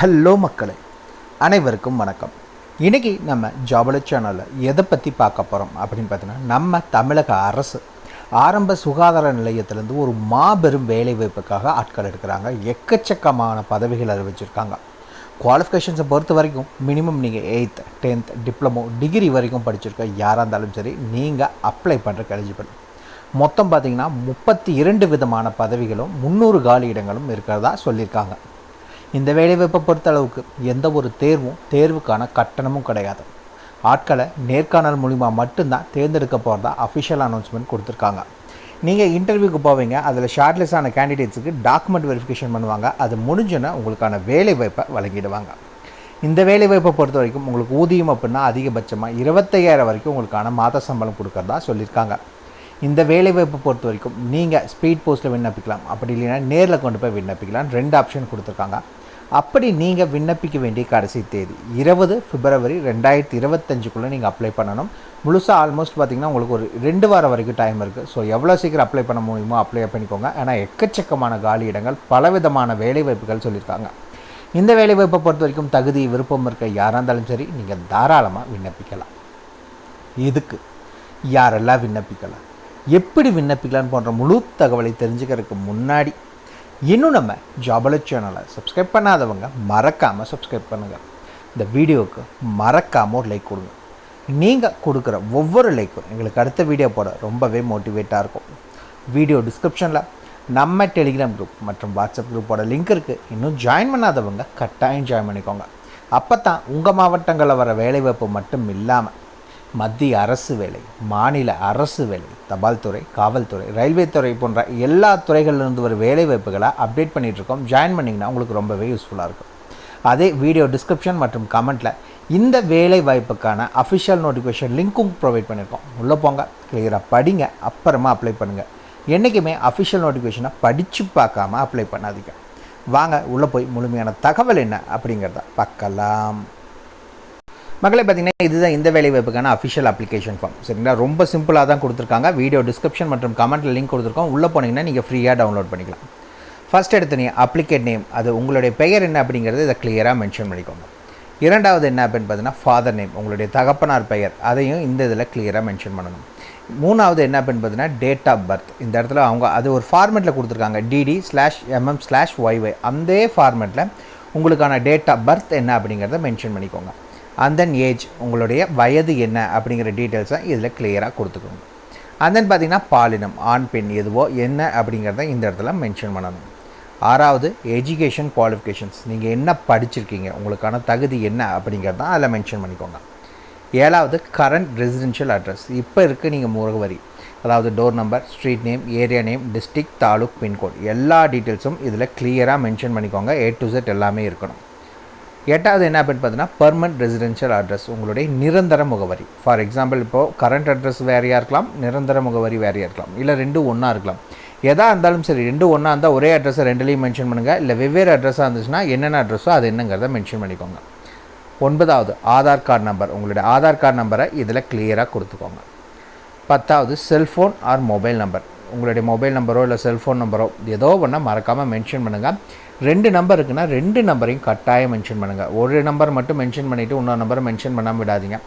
Hello மக்களே, அனைவருக்கும் வணக்கம். இன்றைக்கி நம்ம ஜாபல சேனலில் எதை பற்றி பார்க்க போகிறோம் அப்படின்னு பார்த்தீங்கன்னா, நம்ம தமிழக அரசு ஆரம்ப சுகாதார நிலையத்திலேருந்து ஒரு மாபெரும் வேலைவாய்ப்புக்காக ஆட்கள் எடுக்கிறாங்க. எக்கச்சக்கமான பதவிகள் அறிவிச்சிருக்காங்க. குவாலிஃபிகேஷன்ஸை பொறுத்த வரைக்கும் மினிமம் நீங்கள் 8th 10th டிப்ளமோ டிகிரி வரைக்கும் படிச்சிருக்க யாராக இருந்தாலும் சரி, நீங்கள் அப்ளை பண்ணுறக்கு எலிஜிபிள். மொத்தம் பார்த்திங்கன்னா 32 விதமான பதவிகளும் 300 காலி இடங்களும் இருக்கிறதா சொல்லியிருக்காங்க. இந்த வேலைவாய்ப்பை பொறுத்தளவுக்கு எந்த ஒரு தேர்வுக்கான கட்டணமும் கிடையாது. ஆட்களை நேர்காணல் மூலிமா மட்டும்தான் தேர்ந்தெடுக்க போகிறதா அஃபிஷியல் அனௌன்ஸ்மெண்ட் கொடுத்துருக்காங்க. நீங்கள் இன்டர்வியூக்கு போவீங்க, அதில் ஷார்ட்லிஸ்ட் ஆன கேண்டிடேட்ஸுக்கு டாக்குமெண்ட் வெரிஃபிகேஷன் பண்ணுவாங்க. அது முடிஞ்சுன்னா உங்களுக்கான வேலைவாய்ப்பை வழங்கிடுவாங்க. இந்த வேலைவாய்ப்பை பொறுத்த வரைக்கும் உங்களுக்கு ஊதியம் அப்படின்னா அதிகபட்சமாக 25,000 வரைக்கும் உங்களுக்கான மாத சம்பளம் கொடுக்கறதா சொல்லியிருக்காங்க. இந்த வேலைவாய்ப்பை பொறுத்த வரைக்கும் நீங்கள் ஸ்பீட் போஸ்ட்டில் விண்ணப்பிக்கலாம், அப்படி இல்லைன்னா நேரில் கொண்டு போய் விண்ணப்பிக்கலாம். 2 ஆப்ஷன் கொடுத்துருக்காங்க. அப்படி நீங்கள் விண்ணப்பிக்க வேண்டிய கடைசி தேதி 20 பிப்ரவரி 2025 நீங்கள் அப்ளை பண்ணணும். முழுசாக ஆல்மோஸ்ட் பார்த்திங்கன்னா உங்களுக்கு ஒரு 2 வாரம் வரைக்கும் டைம் இருக்குது. ஸோ எவ்வளோ சீக்கிரம் அப்ளை பண்ண முடியுமோ அப்ளை பண்ணிக்கோங்க. ஆனால் எக்கச்சக்கமான காலி இடங்கள், பலவிதமான வேலைவாய்ப்புகள் சொல்லியிருக்காங்க. இந்த வேலைவாய்ப்பை பொறுத்த வரைக்கும் தகுதி விருப்பம் இருக்க யாராக இருந்தாலும் சரி, நீங்கள் தாராளமாக விண்ணப்பிக்கலாம். இதுக்கு யாரெல்லாம் விண்ணப்பிக்கலாம், எப்படி விண்ணப்பிக்கலான்னு போன்ற முழு தகவலை தெரிஞ்சுக்கிறதுக்கு முன்னாடி இன்னும் நம்ம ஜாபல சேனலை சப்ஸ்கிரைப் பண்ணாதவங்க மறக்காமல் சப்ஸ்கிரைப் பண்ணுங்கள். இந்த வீடியோவுக்கு மறக்காமல் ஒரு லைக் கொடுங்க. நீங்கள் கொடுக்குற ஒவ்வொரு லைக்கும் எங்களுக்கு அடுத்த வீடியோ போட ரொம்பவே மோட்டிவேட்டாக இருக்கும். வீடியோ டிஸ்கிரிப்ஷனில் நம்ம டெலிகிராம் குரூப் மற்றும் வாட்ஸ்அப் குரூப்போட லிங்க் இருக்குது. இன்னும் ஜாயின் பண்ணாதவங்க கட்டாயம் ஜாயின் பண்ணிக்கோங்க. அப்போ தான் உங்கள் மாவட்டங்களில் வர வேலைவாய்ப்பு மட்டும் இல்லாமல் மத்திய அரசு வேலை, மாநில அரசு வேலை, தபால் துறை, காவல்துறை, ரயில்வே துறை போன்ற எல்லா துறைகளிலிருந்து வர வேலைவாய்ப்புகளை அப்டேட் பண்ணிகிட்ருக்கோம். ஜாயின் பண்ணிங்கன்னா உங்களுக்கு ரொம்பவே யூஸ்ஃபுல்லாக இருக்கும். அதே வீடியோ டிஸ்கிரிப்ஷன் மற்றும் கமெண்ட்டில் இந்த வேலை வாய்ப்புக்கான அஃபிஷியல் நோட்டிஃபிகேஷன் லிங்க்கும் ப்ரொவைட் பண்ணியிருக்கோம். உள்ளே போங்க, கிளியராக படிங்க, அப்புறமா அப்ளை பண்ணுங்கள். என்றைக்குமே அஃபிஷியல் நோட்டிஃபிகேஷனை படித்து பார்க்காம அப்ளை பண்ணாதீங்க. வாங்க உள்ளே போய் முழுமையான தகவல் என்ன அப்படிங்கிறத பார்க்கலாம். மக்களை பார்த்திங்கன்னா, இதுதான் இந்த வேலைவாய்ப்புக்கான அஃபிஷியல் அப்ளிகேஷன் ஃபார்ம். சரிங்களா, ரொம்ப சிம்பிளாக தான் கொடுத்துருக்காங்க. வீடியோ டிஸ்கிரிப்ஷன் மற்றும் கமெண்ட்டில் லிங்க் கொடுத்துருக்கோம். உள்ளே போனீங்கன்னா நீங்கள் ஃப்ரீயாக டவுன்லோட் பண்ணிக்கலாம். ஃபஸ்ட் எடுத்தனே அப்ளிகேட் நேம், அது உங்களுடைய பெயர் என்ன அப்படிங்கிறது இதை கிளியராக மென்ஷன் பண்ணிக்கோங்க. இரண்டாவது என்ன அப்படின்னு பார்த்தீங்கன்னா ஃபாதர் நேம், உங்களுடைய தகப்பனார் பெயர், அதையும் இந்த இதில் கிளியராக மென்ஷன் பண்ணணும். மூணாவது என்ன அப்படின்னு பார்த்தீங்கன்னா டேட் ஆஃப் பர்த். இந்த இடத்துல அவங்க அது ஒரு ஃபார்மேட்டில் கொடுத்துருக்காங்க, DD/MM/YY. அந்த ஃபார்மேட்டில் உங்களுக்கான டேட் ஆஃப் பர்த் என்ன அப்படிங்கிறத மென்ஷன் பண்ணிக்கோங்க. அண்ட் தென் ஏஜ், உங்களுடைய வயது என்ன அப்படிங்கிற டீட்டெயில்ஸை இதில் கிளியராக கொடுத்துக்கோங்க. அண்ட் தென் பார்த்திங்கன்னா பாலினம், ஆண் பெண் எதுவோ என்ன அப்படிங்கிறத இந்த இடத்துல மென்ஷன் பண்ணணும். ஆறாவது எஜுகேஷன் குவாலிஃபிகேஷன்ஸ், நீங்கள் என்ன படிச்சிருக்கீங்க, உங்களுக்கான தகுதி என்ன அப்படிங்கிறத அதில் மென்ஷன் பண்ணிக்கோங்க. ஏழாவது கரண்ட் ரெசிடென்ஷியல் அட்ரஸ், இப்போ இருக்குது நீங்கள் முகவரி, அதாவது door number, street name, area name, district, taluk, pincode, எல்லா டீட்டெயில்ஸும் இதில் கிளியராக மென்ஷன் பண்ணிக்கோங்க. A to Z எல்லாமே இருக்கணும். எட்டாவது என்ன அப்படின்னு பார்த்தீங்கன்னா பெர்மனன்ட் ரெசிடென்ஷியல் அட்ரஸ், உங்களுடைய நிரந்தர முகவரி. ஃபார் எக்ஸாம்பிள் இப்போது கரண்ட் அட்ரஸ் வேறையாக இருக்கலாம், நிரந்தர முகவரி வேறையாக இருக்கலாம், இல்லை ரெண்டும் ஒன்றா இருக்கலாம். எதாக இருந்தாலும் சரி, ரெண்டும் ஒன்றா இருந்தால் ஒரே அட்ரஸை ரெண்டுலேயும் மென்ஷன் பண்ணுங்கள். இல்லை வெவ்வேறு அட்ரஸாக இருந்துச்சுன்னா என்னென்ன அட்ரஸோ அது என்னங்கிறத மென்ஷன் பண்ணிக்கோங்க. ஒன்பதாவது ஆதார் கார்டு நம்பர், உங்களுடைய ஆதார் கார்டு நம்பரை இதில் கிளியராக கொடுத்துக்கோங்க. பத்தாவது செல்ஃபோன் ஆர் மொபைல் நம்பர், உங்களுடைய மொபைல் நம்பரோ இல்லை செல்ஃபோன் நம்பரோ ஏதோ ஒன்றா மறக்காமல் மென்ஷன் பண்ணுங்கள். 2 நம்பர் இருக்குன்னா 2 நம்பரையும் கட்டாயம் மென்ஷன் பண்ணுங்கள். ஒரு நம்பர் மட்டும் மென்ஷன் பண்ணிவிட்டு இன்னொரு நம்பரை மென்ஷன் பண்ணாமல் விடாதீங்க.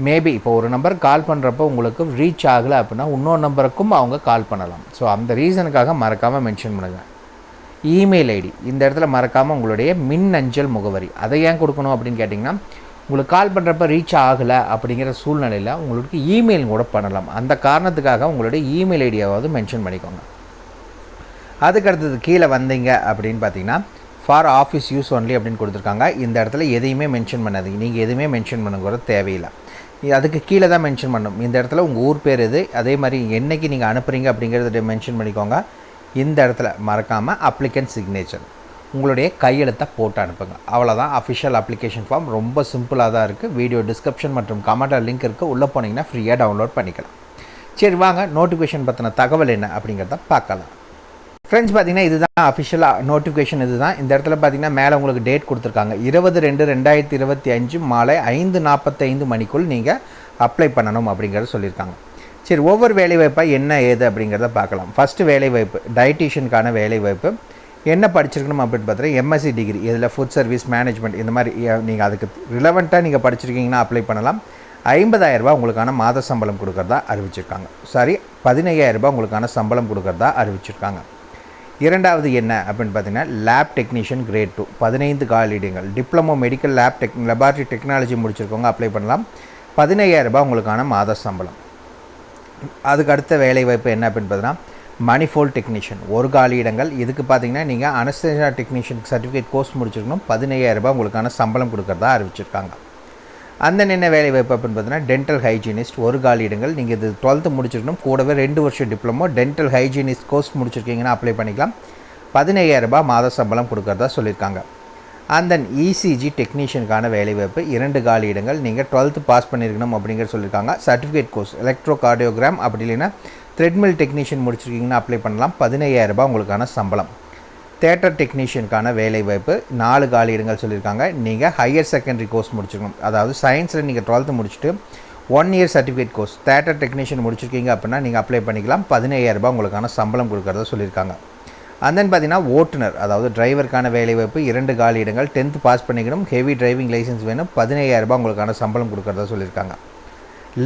மேபி இப்போ ஒரு நம்பர் கால் பண்ணுறப்போ உங்களுக்கு ரீச் ஆகலை அப்படின்னா இன்னொரு நம்பருக்கும் அவங்க கால் பண்ணலாம். ஸோ அந்த ரீசனுக்காக மறக்காமல் மென்ஷன் பண்ணுங்கள். இமெயில் ஐடி, இந்த இடத்துல மறக்காமல் உங்களுடைய மின்னஞ்சல் முகவரி, அதை ஏன் கொடுக்கணும் அப்படின்னு கேட்டிங்கன்னா, உங்களுக்கு கால் பண்ணுறப்ப ரீச் ஆகலை அப்படிங்கிற சூழ்நிலையில் உங்களுக்கு இமெயில் கூட பண்ணலாம். அந்த காரணத்துக்காக உங்களுடைய இமெயில் ஐடியாவது மென்ஷன் பண்ணிக்கோங்க. அதுக்கடுத்தது கீழே வந்தீங்க அப்படின்னு பார்த்தீங்கன்னா ஃபார் ஆஃபீஸ் யூஸ் ஒன்லி அப்படின்னு கொடுத்துருக்காங்க. இந்த இடத்துல எதையுமே மென்ஷன் பண்ணாதீங்க. நீங்கள் எதுவுமே மென்ஷன் பண்ணுங்கிறது தேவையில்லை. அதுக்கு கீழே தான் மென்ஷன் பண்ணணும். இந்த இடத்துல உங்கள் ஊர் பேர் எது, அதே மாதிரி என்றைக்கு நீங்கள் அனுப்புகிறீங்க அப்படிங்கிறத மென்ஷன் பண்ணிக்கோங்க. இந்த இடத்துல மறக்காமல் அப்ளிகன்ட் சிக்னேச்சர், உங்களுடைய கையெழுத்தை போட்டு அனுப்புங்க. அவ்வளோதான் அஃபிஷியல் அப்ளிகேஷன் ஃபார்ம். ரொம்ப சிம்பிளாக தான் இருக்குது. வீடியோ டிஸ்கிரிப்ஷன் மற்றும் கமெண்ட்டில் லிங்க் இருக்குது. உள்ளே போனீங்கன்னா ஃப்ரீயாக டவுன்லோட் பண்ணிக்கலாம். சரி வாங்க, நோட்டிஃபிகேஷன் பற்றின தகவல் என்ன அப்படிங்கிறத பார்க்கலாம். ஃப்ரெண்ட்ஸ், பார்த்திங்கன்னா இதுதான் அஃபிஷியலாக நோட்டிஃபிகேஷன். இதுதான் இந்த இடத்துல பார்த்திங்கன்னா மேலே உங்களுக்கு டேட் கொடுத்துருக்காங்க. 20/2/2025 மாலை 5:45 மணிக்குள் நீங்கள் அப்ளை பண்ணணும் அப்படிங்கிறத சொல்லியிருக்காங்க. சரி, ஒவ்வொரு வேலைவாய்ப்பாக என்ன ஏது அப்படிங்கிறத பார்க்கலாம். ஃபஸ்ட்டு வேலைவாய்ப்பு டயட்டீஷியனுக்கான வேலைவாய்ப்பு. என்ன படிச்சிருக்கணும் அப்படின்னு பார்த்தீங்கன்னா எம்எஸ்சி டிகிரி இதில் ஃபுட் சர்வீஸ் மேனேஜ்மெண்ட் இந்த மாதிரி நீங்கள் அதுக்கு ரிலவெண்ட்டாக நீங்கள் படிச்சிருக்கீங்கன்னா அப்ளை பண்ணலாம். 50,000 ரூபாய் உங்களுக்கான மாத சம்பளம் கொடுக்கறதா அறிவிச்சிருக்காங்க. 15,000 ரூபாய் உங்களுக்கான சம்பளம் கொடுக்கறதா அறிவிச்சிருக்காங்க. இரண்டாவது என்ன அப்படின்னு பார்த்தீங்கன்னா லேப் டெக்னீஷியன் கிரேட் 2 15 காலியிடங்கள். டிப்ளமோ மெடிக்கல் லெபார்ட்டரி டெக்னாலஜி முடிச்சிருக்கவங்க அப்ளை பண்ணலாம். 15,000 ரூபாய் உங்களுக்கான மாத சம்பளம். அதுக்கு அடுத்த வேலைவாய்ப்பு என்ன அப்படின்னு பார்த்தீங்கன்னா மணிஃபோல்ட் டெக்னீஷியன் ஒரு காலியிடங்கள். இதுக்கு பார்த்தீங்கன்னா நீங்கள் அனஸ்தேசியா டெக்னீஷியன் சர்டிஃபிகேட் கோர்ஸ் முடிச்சிருக்கணும். 15,000 ரூபாய் உங்களுக்கான சம்பளம் கொடுக்கறதா அறிவிச்சிருக்காங்க. அந்த என்ன வேலைவாய்ப்பு அப்படின்னு பார்த்தீங்கன்னா டென்டல் ஹைஜீனிஸ்ட் ஒரு காலியிடங்கள். நீங்கள் இது 12th முடிச்சிருக்கணும். கூடவே 2 வருஷம் டிப்ளமோ டென்டல் ஹைஜீனிஸ்ட் கோர்ஸ் முடிச்சிருக்கீங்கன்னா அப்ளை பண்ணிக்கலாம். 15,000 ரூபாய் மாத சம்பளம் கொடுக்கறதா சொல்லியிருக்காங்க. அந்த இசிஜி டெக்னீஷியனுக்கான வேலைவாய்ப்பு 2 காலியிடங்கள். நீங்கள் 12th பாஸ் பண்ணியிருக்கணும் அப்படிங்கிற சொல்லியிருக்காங்க. சர்டிஃபிகேட் கோர்ஸ் எலக்ட்ரோ கார்டியோகிராம் அப்படி இல்லைன்னா த்ரெட்மில் டெக்னீஷியன் முடிச்சிருக்கீங்கன்னா அப்ளை பண்ணலாம். 15,000 ரூபாய் உங்களுக்கான சம்பளம். தேட்டர் டெக்னீஷியனுக்கான வேலைவாய்ப்பு 4 காலியிடங்கள் சொல்லியிருக்காங்க. நீங்கள் ஹையர் செகண்டரி கோர்ஸ் முடிச்சிருக்கணும். அதாவது சயின்ஸில் நீங்கள் 12th முடிச்சுட்டு 1 year certificate course theatre technician முடிச்சிருக்கீங்க அப்படின்னா நீங்கள் அப்ளை பண்ணிக்கலாம். 15,000 ரூபாய் உங்களுக்கான சம்பளம் கொடுக்கறதா சொல்லியிருக்காங்க. அந்தன் பார்த்தீங்கன்னா ஓட்டுநர் அதாவது டிரைவருக்கான வேலைவாய்ப்பு 2 காலியிடங்கள். 10th பாஸ் பண்ணிக்கணும். ஹெவி டிரைவிங் லைசன்ஸ் வேணும். 15,000 ரூபாய் உங்களுக்கான சம்பளம் கொடுக்கறதா சொல்லியிருக்காங்க.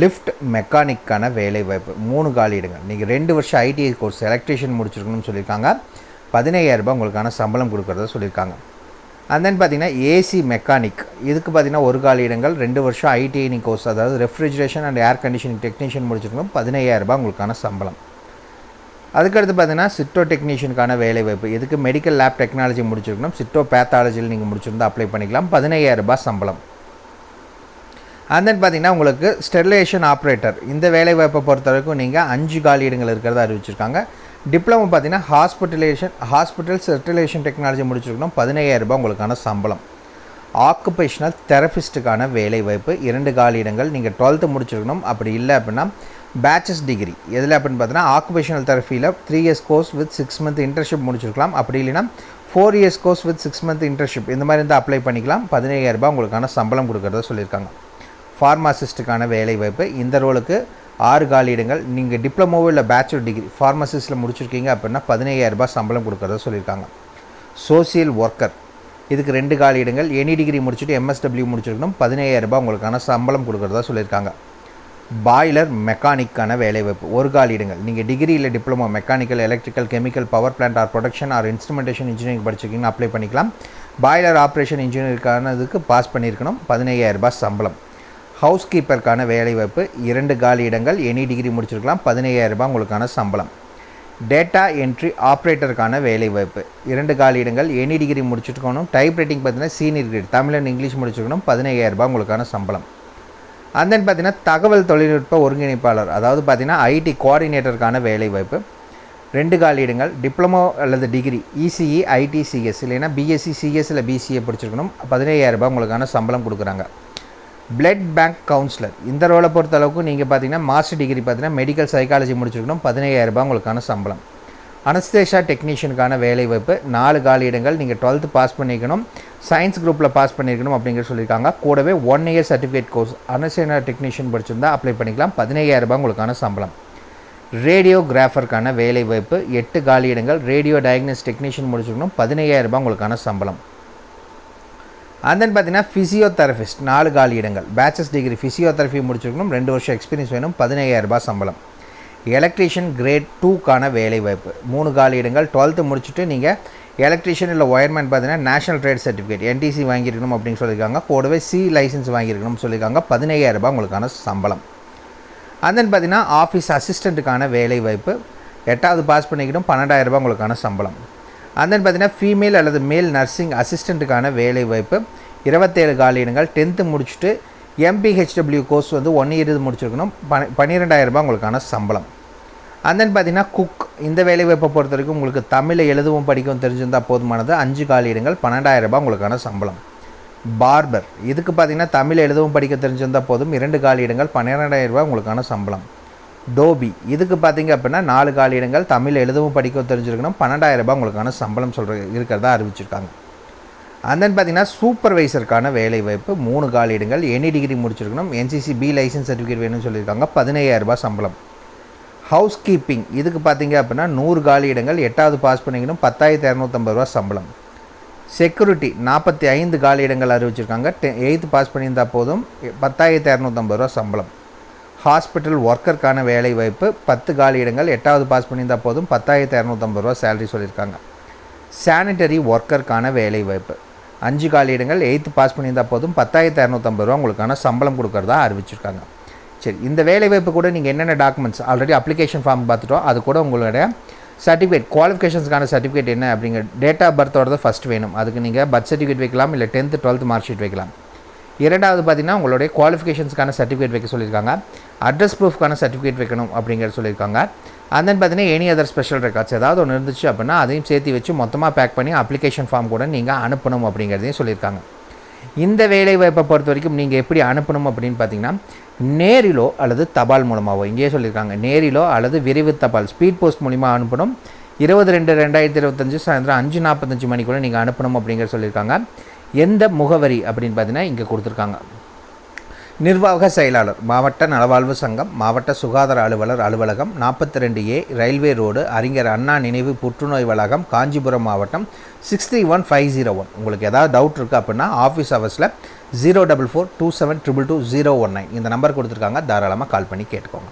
லிஃப்ட் மெக்கானிக்கான வேலைவாய்ப்பு 3 காலியிடங்கள். நீங்கள் 2 வருஷம் ஐடிஐ கோர்ஸ் எலக்ட்ரிஷியன் முடிச்சிருக்கணும்னு சொல்லியிருக்காங்க. 15,000 ரூபாய் உங்களுக்கான சம்பளம் கொடுக்கறதா சொல்லியிருக்காங்க. அந்தன் பார்த்தீங்கன்னா ஏசி மெக்கானிக் இதுக்கு பார்த்தீங்கன்னா 1 காலியிடங்கள். 2 வருஷம் ஐடிஐ கோர்ஸ் அதாவது refrigeration and air conditioning technician முடிச்சிருக்கணும். 15,000 ரூபாய் உங்களுக்கான சம்பளம். அதுக்கடுத்து பார்த்தீங்கன்னா சிட்டோ டெக்னீஷியனுக்கான வேலைவாய்ப்பு இதுக்கு மெடிக்கல் லேப் டெக்னாலஜி முடிச்சிருக்கணும். சிட்டோ பேத்தாலஜியில் நீங்கள் முடிச்சிருந்தால் அப்ளை பண்ணிக்கலாம். 15,000 ரூபாய் சம்பளம். அண்ட் பார்த்தீங்கன்னா உங்களுக்கு ஸ்டெரிலைசேஷன் ஆப்ரேட்டர் இந்த வேலைவாய்ப்பை பொறுத்த வரைக்கும் நீங்கள் 5 காலியிடங்கள் இருக்கிறதா அறிவிச்சிருக்காங்க. டிப்ளமோ பார்த்தீங்கன்னா ஹாஸ்பிட்டல் ஸ்டெரிலைசேஷன் டெக்னாலஜி முடிச்சிருக்கணும். 15,000 ரூபாய் உங்களுக்கான சம்பளம். ஆக்குபேஷனல் தெரபிஸ்ட்டுக்கான வேலைவாய்ப்பு 2 காலியிடங்கள். நீங்கள் 12th முடிச்சிருக்கணும். அப்படி இல்லை அப்படின்னா பேச்சஸ் டிகிரி எதில் அப்படின்னு பார்த்தீங்கன்னா ஆக்குபேஷனல் தெரப்பியில் 3 years course with 6 month internship முடிச்சிருக்கலாம். அப்படி இல்லைன்னா 4 years course with 6 month internship இந்த மாதிரி இருந்தால் அப்ளை பண்ணிக்கலாம். 15,000 ரூபாய் உங்களுக்கான சம்பளம் கொடுக்கறதா சொல்லியிருக்காங்க. ஃபார்மாசிஸ்ட்டுக்கான வேலைவாய்ப்பு இந்த ரோலுக்கு 6 காலியிடங்கள். நீங்கள் டிப்ளமோவோ இல்லை பேச்சுலர் டிகிரி ஃபார்மசிஸ்ட்டில் முடிச்சிருக்கீங்க அப்படின்னா 15,000 ரூபாய் சம்பளம் கொடுக்கறதா சொல்லியிருக்காங்க. சோசியல் ஒர்க்கர் இதுக்கு 2 காலியிடங்கள். எனி டிகிரி முடிச்சுட்டு எம்எஸ்டபிள்யூ முடிச்சிருக்கணும். 15,000 ரூபாய் உங்களுக்கான சம்பளம் கொடுக்கறதா சொல்லியிருக்காங்க. பாய்லர் மெக்கானிக்கான வேலைவாய்ப்பு 1 காலியிடங்கள். நீங்கள் டிகிரி இல்லை diploma mechanical electrical chemical power plant or production or instrumentation engineering படிச்சிருக்கீங்கன்னா அப்ளை பண்ணிக்கலாம். பாய்லர் ஆப்ரேஷன் இன்ஜினியருக்கான இதுக்கு பாஸ் பண்ணியிருக்கணும். 15,000 ரூபாய் சம்பளம். ஹவுஸ் கீப்பருக்கான வேலைவாய்ப்பு 2 காலியிடங்கள். Any degree முடிச்சிருக்கலாம். 15,000 ரூபாய் உங்களுக்கான சம்பளம். டேட்டா என்ட்ரி ஆப்ரேட்டருக்கான வேலைவாய்ப்பு 2 காலியிடங்கள். எனி டிகிரி முடிச்சிருக்கணும். டைப் ரைட்டிங் பார்த்தீங்கன்னா senior great Tamil and English முடிச்சிருக்கணும். 15,000 ரூபாய் உங்களுக்கான சம்பளம். அண்ட் தென் பார்த்தீங்கன்னா தகவல் தொழில்நுட்ப ஒருங்கிணைப்பாளர் அதாவது பார்த்தீங்கன்னா ஐடி கோஆர்டினேட்டருக்கான வேலைவாய்ப்பு 2 காலியிடங்கள். டிப்ளமோ அல்லது டிகிரி இசிஇ ஐடிசிஎஸ் இல்லைன்னா பிஎஸ்சி சிஎஸ் இல்லை பிசிஏ படிச்சிருக்கணும். 15,000 ரூபாய் உங்களுக்கான சம்பளம் கொடுக்குறாங்க. பிளட் பேங்க் கவுன்சிலர் இந்த ரோலை பொறுத்த அளவுக்கு நீங்கள் பார்த்தீங்கன்னா மாஸ்டர் டிகிரி பார்த்தீங்கன்னா மெடிக்கல் சைக்காலஜி முடிச்சிருக்கணும். 15,000 ரூபாய் உங்களுக்கான சம்பளம். அனஸ்தேஷியா டெக்னீஷியனுக்கான வேலைவாய்ப்பு 4 காலியிடங்கள். நீங்கள் 12th பாஸ் பண்ணிக்கணும். சயின்ஸ் குரூப்பில் பாஸ் பண்ணியிருக்கணும் அப்படிங்கிற சொல்லியிருக்காங்க. கூடவே 1 year certificate course anaesthesia technician படிச்சிருந்தால் அப்ளை பண்ணிக்கலாம். 15,000 ரூபாய் உங்களுக்கான சம்பளம். ரேடியோகிராஃபருக்கான வேலைவாய்ப்பு 8 காலியிடங்கள். ரேடியோ டயக்னோஸ் டெக்னீஷியன் முடிச்சிருக்கணும். 15,000 ரூபாய் உங்களுக்கான சம்பளம். அண்ட் தென் பார்த்தீங்கன்னா ஃபிசியோதெரபிஸ்ட் 4 காலியிடங்கள். பேச்சஸ் டிகிரி ஃபிசியோதெரபி முடிச்சிருக்கணும். 2 வருஷம் எக்ஸ்பீரியன்ஸ் வேணும். 15,000 ரூபாய் சம்பளம். எலக்ட்ரீஷியன் கிரேட் 2க்கான வேலைவாய்ப்பு 3 காலியிடங்கள். 12th முடிச்சுட்டு நீங்கள் எலக்ட்ரீஷியன் இல்லை ஒயர்மேன் பார்த்தீங்கன்னா நேஷனல் ட்ரேட் சர்டிஃபிகேட் என்டிசி வாங்கியிருக்கணும் அப்படின்னு சொல்லியிருக்காங்க. கூடவே சி லைசன்ஸ் வாங்கியிருக்கணும்னு சொல்லியிருக்காங்க. 15,000 ரூபாய் உங்களுக்கான சம்பளம். அண்ட் தென் பார்த்தீங்கன்னா ஆஃபீஸ் அசிஸ்டண்ட்டுக்கான வேலைவாய்ப்பு 8வது பாஸ் பண்ணிக்கணும். 12,000 ரூபாய் உங்களுக்கான சம்பளம். அண்ட் தென் பார்த்தீங்கன்னா ஃபீமேல் அல்லது மேல் நர்சிங் அசிஸ்டண்ட்டுக்கான வேலைவாய்ப்பு 27 காலியிடங்கள். 10th முடிச்சுட்டு எம்பிஹெச்டபிள்யூ கோர்ஸ் 1 இயர் முடிச்சிருக்கணும். 12,000 ரூபாய் உங்களுக்கான சம்பளம். அண்ட் தென் பார்த்தீங்கன்னா குக் இந்த வேலைவாய்ப்பை பொறுத்த வரைக்கும் உங்களுக்கு தமிழை எழுதவும் படிக்கவும் தெரிஞ்சிருந்தால் போதுமானது. 5 காலியிடங்கள். 12,000 ரூபாய் உங்களுக்கான சம்பளம். பார்பர் இதுக்கு பார்த்தீங்கன்னா தமிழ் எழுதவும் படிக்க தெரிஞ்சிருந்தால் போதும். 2 காலியிடங்கள். 12,000 ரூபாய் உங்களுக்கான சம்பளம். டோபி இதுக்கு பார்த்தீங்க அப்படின்னா 4 காலியிடங்கள். தமிழ் எழுதவும் படிக்கவும் தெரிஞ்சிருக்கணும். 12,000 ரூபாய் உங்களுக்கான சம்பளம் இருக்கிறதா அறிவிச்சிருக்காங்க. அண்ட் தென் பார்த்தீங்கன்னா சூப்பர்வைசருக்கான வேலைவாய்ப்பு 3 காலியிடங்கள். எனி டிகிரி முடிச்சிருக்கணும். என்சிசி பி லைசன்ஸ் சர்டிஃபிகேட் வேணும்னு சொல்லியிருக்காங்க. 15,000 ரூபாய் சம்பளம். ஹவுஸ் கீப்பிங் இதுக்கு பார்த்தீங்க அப்படின்னா 100 காலி இடங்கள், 8வது பாஸ் பண்ணிக்கணும், 10,250 ரூபா சம்பளம். செக்யூரிட்டி 45 காலி இடங்கள் அறிவிச்சிருக்காங்க, 8th பாஸ் பண்ணியிருந்தால் போதும், 10,250 ரூபா சம்பளம். ஹாஸ்பிட்டல் ஒர்க்கருக்கான வேலை வாய்ப்பு 10 காலி இடங்கள், 8வது பாஸ் பண்ணியிருந்தால் போதும், 10,250 ரூபா சேலரி சொல்லியிருக்காங்க. சானிட்டரி ஒர்க்கருக்கான வேலை வாய்ப்பு 5 காலி இடங்கள், 8th பாஸ் பண்ணியிருந்தால் போதும், 10,250 ரூபா உங்களுக்கான சம்பளம் கொடுக்குறதா அறிவிச்சிருக்காங்க. சரி, இந்த வேலை வாய்ப்பு கூட நீங்கள் என்னென்ன டாக்குமெண்ட்ஸ் ஆல்ரெடி அப்ளிகேஷன் ஃபார்ம் பார்த்துட்டோம், அது கூட உங்களுடைய சர்டிஃபிகேட் குவாலிஃபிகேஷன்ஸ்க்கான சர்டிஃபிகேட் என்ன அப்படிங்கிற டேட் ஆஃப் பர்த்தோட ஃபஸ்ட் வேணும். அதுக்கு நீங்கள் பர்த் சர்டிஃபிகேட் வைக்கலாம், இல்லை 10th 12th மார்க் ஷீட் வைக்கலாம். இரண்டாவது பார்த்தீங்கன்னா உங்களுடைய குவாலிஃபிகேஷன்ஸ்க்கான சர்டிஃபிகேட் வைக்க சொல்லியிருக்காங்க. அட்ரஸ் ப்ரூஃப்க்கான சர்டிஃபிகேட் வைக்கணும் அப்படிங்கிற சொல்லியிருக்காங்க. அண்ட் தென் பார்த்தீங்கன்னா எனி அதர் ஸ்பெஷல் ரெக்கார்ட்ஸ் ஏதாவது ஒன்று இருந்துச்சு அப்படின்னா அதையும் சேர்த்து வச்சு மொத்தமாக பேக் பண்ணி அப்ளிகேஷன் ஃபார்ம் கூட நீங்கள் அனுப்பணும் அப்படிங்கிறதையும் சொல்லியிருக்காங்க. இந்த வேலை வாய்ப்பை பொறுத்த வரைக்கும் நீங்கள் எப்படி அனுப்பணும் அப்படின்னு பார்த்தீங்கன்னா நேரிலோ அல்லது தபால் மூலமாகவோ, இங்கேயே சொல்லியிருக்காங்க நேரிலோ அல்லது விரைவு தபால் ஸ்பீட் போஸ்ட் மூலிமா அனுப்பணும். 22/2/2025 சாயந்தரம் 5:45 மணிக்குள்ளே நீங்கள் அனுப்பணும் அப்படிங்கிற சொல்லியிருக்காங்க. எந்த முகவரி அப்படின்னு பார்த்தீங்கன்னா இங்கே கொடுத்துருக்காங்க. நிர்வாக செயலாளர், மாவட்ட நலவாழ்வு சங்கம், மாவட்ட சுகாதார அலுவலர் அலுவலகம், 42A ரயில்வே ரோடு, அறிஞர் அண்ணா நினைவு புற்றுநோய் வளாகம், காஞ்சிபுரம் மாவட்டம் 631501. உங்களுக்கு ஏதாவது டவுட் இருக்குது அப்படின்னா ஆஃபீஸ் ஹவர்ஸில் 04427222019 இந்த நம்பர் கொடுத்துருக்காங்க, தாராளமாக கால் பண்ணி கேட்டுக்கோங்க.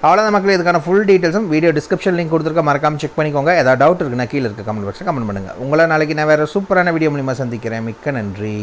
அவ்வளோதான் மக்கள், இதுக்கான ஃபுல் டீட்டெயில்ஸும் வீடியோ டிஸ்கிரிப்ஷன் லிங்க் கொடுத்துருக்க, மறக்காமல் செக் பண்ணிக்கோங்க. ஏதாவது டவுட் இருக்குன்னா கீழே இருக்க கமெண்ட் பாக்ஸில் கமெண்ட் பண்ணுங்கள். உங்களை நாளைக்கு நான் வேறு சூப்பரான வீடியோ மூலிமா சந்திக்கிறேன். மிக்க நன்றி.